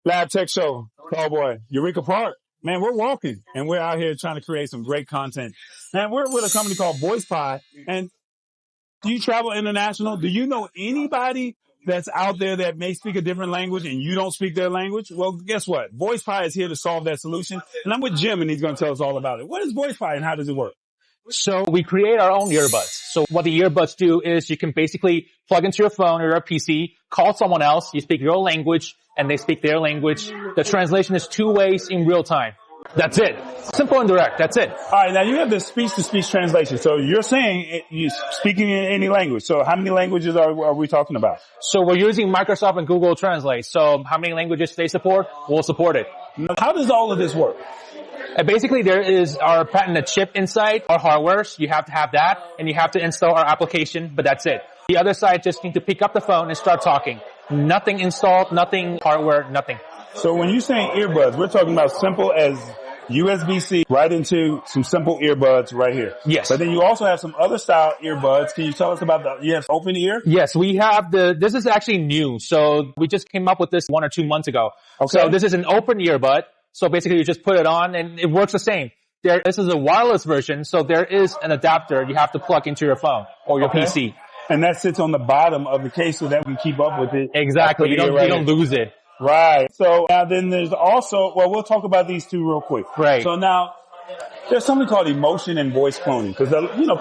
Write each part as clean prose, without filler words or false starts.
Lab Tech Show, tall boy, Eureka Park. Man, we're walking and we're out here trying to create some great content. Man, we're with a company called VoicePie. And do you travel international? Do you know anybody that's out there that may speak a different language and you don't speak their language? Well, guess what? VoicePie is here to solve that solution. And I'm with Jim and he's going to tell us all about it. What is VoicePie and how does it work? So we create our own earbuds. So what the earbuds do is you can basically plug into your phone or your PC, call someone else, you speak your language, and they speak their language. The translation is 2 ways in real time. That's it. Simple and direct. That's it. All right. Now you have the speech-to-speech translation. So you're saying you're speaking in any language. So how many languages are we talking about? So we're using Microsoft and Google Translate. So how many languages they support, we'll support it. How does all of this work? Basically, there is our patented chip inside our hardware. You have to have that, and you have to install our application, but that's it. The other side just need to pick up the phone and start talking. Nothing installed, nothing hardware, nothing. So when you're saying earbuds, we're talking about simple as USB-C right into some simple earbuds right here. Yes. But then you also have some other style earbuds. Can you tell us about you have open ear? Yes, we have this is actually new. So we just came up with this 1 or 2 months ago. Okay. So this is an open earbud. So basically you just put it on and it works the same. This is a wireless version, so there is an adapter you have to plug into your phone or your PC. And that sits on the bottom of the case so that we can keep up with it. Exactly. You don't lose it. Right. So now then there's also, well, we'll talk about these two real quick. Right. So now there's something called emotion and voice cloning because,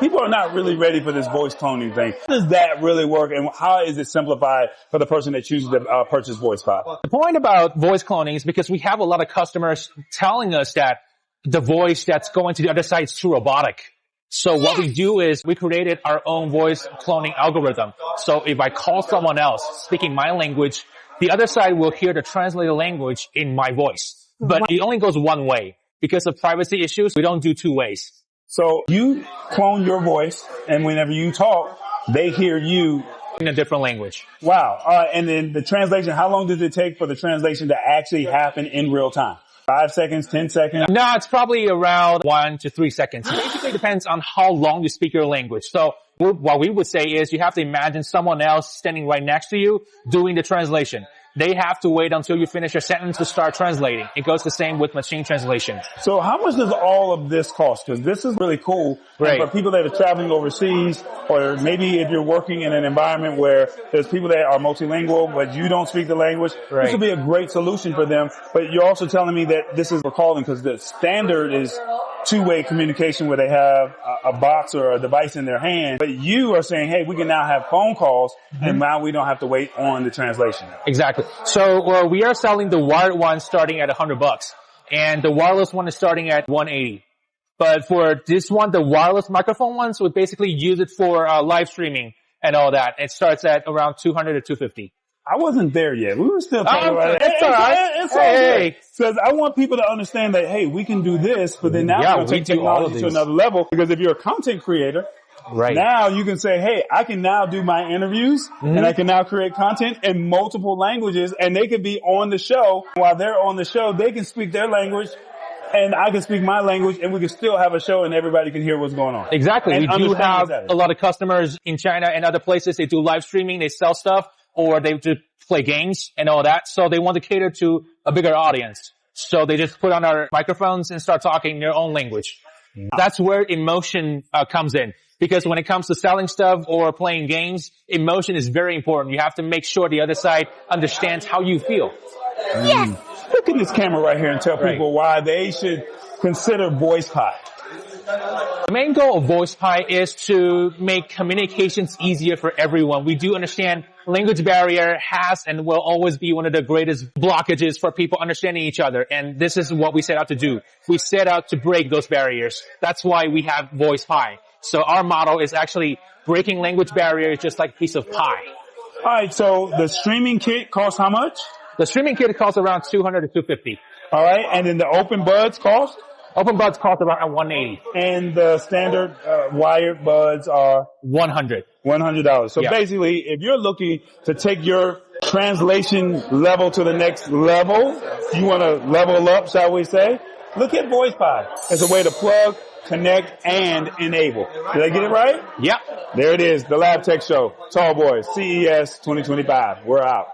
people are not really ready for this voice cloning thing. How does that really work and how is it simplified for the person that chooses to purchase VoicePie? The point about voice cloning is because we have a lot of customers telling us that the voice that's going to the other side is too robotic. So what we do is we created our own voice cloning algorithm. So if I call someone else speaking my language, the other side will hear the translated language in my voice. But it only goes one way. Because of privacy issues, we don't do 2 ways. So you clone your voice, and whenever you talk, they hear you in a different language. Wow. All right. And then the translation, how long does it take for the translation to actually happen in real time? 5 seconds, 10 seconds? No, it's probably around 1 to 3 seconds. It basically depends on how long you speak your language. So what we would say is you have to imagine someone else standing right next to you doing the translation. They have to wait until you finish your sentence to start translating. It goes the same with machine translation. So how much does all of this cost? Because this is really cool. Right. For people that are traveling overseas, or maybe if you're working in an environment where there's people that are multilingual, but you don't speak the language, right. This would be a great solution for them. But you're also telling me that this is for calling because the standard is 2-way communication where they have a box or a device in their hand. But you are saying, hey, we can now have phone calls and now we don't have to wait on the translation. Exactly. So we are selling the wired one starting at $100 and the wireless one is starting at $180. But for this one, the wireless microphone ones, we basically use it for live streaming and all that. It starts at around $200 to $250. I wasn't there yet. We were still talking about it. It's all right. It's all good. Because I want people to understand that, hey, we can do this, but then now we're going to take technology to another level. Because if you're a content creator, right. Now you can say, hey, I can now do my interviews and I can now create content in multiple languages and they can be on the show. While they're on the show, they can speak their language and I can speak my language and we can still have a show and everybody can hear what's going on. Exactly. And we do have a lot of customers in China and other places. They do live streaming, they sell stuff, or they just play games and all that. So they want to cater to a bigger audience. So they just put on our microphones and start talking their own language. That's where emotion comes in. Because when it comes to selling stuff or playing games, emotion is very important. You have to make sure the other side understands how you feel. Yes. Look in this camera right here and tell people why they should consider VoicePie. The main goal of VoicePie is to make communications easier for everyone. We do understand language barrier has and will always be one of the greatest blockages for people understanding each other. And this is what we set out to do. We set out to break those barriers. That's why we have VoicePie. So our model is actually breaking language barriers just like a piece of pie. All right. So the streaming kit costs how much? The streaming kit costs around $200 to $250. All right. And then the open buds cost? Open buds cost around $180. And the standard wired buds are $100. $100. So basically, if you're looking to take your translation level to the next level, you want to level up, shall we say, look at VoicePie. It's a way to plug, connect, and enable. Did I get it right? Yep. There it is, the Lab Tech Show. Tall Boys, CES 2025. We're out.